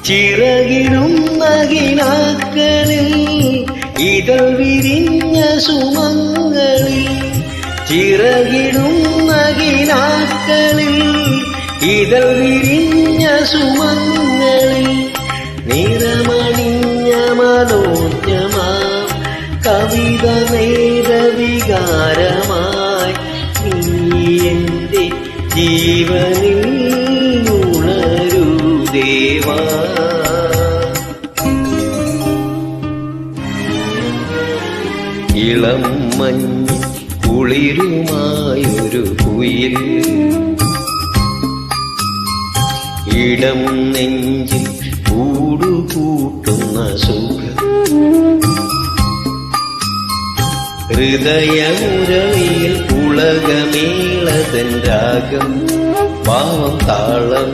ചിറകിടുന്ന കിനാക്കളിൽ ഇതൾ വിരിഞ്ഞ സുമങ്ങളിൽ, ചിറകിടുന്ന കിനാക്കളിൽ ഇതൾ വിരിഞ്ഞ സുമങ്ങളിൽ, നിറമണിഞ്ഞ മനോജ്ഞമാം കവിത നേരവികാരമായി നീ എന്റെ ജീവനിൽ ഉണരൂ ദേവാ. ഇളം മഞ്ഞ് കുളിരുമായൊരു കുയിൽ ഇടം നെഞ്ചിൽ കൂടുകൂട്ടുന്ന സുഖം, ഹൃദയമുരളിയിൽ ഉലകമേളതൻ രാഗം, പാവം താളം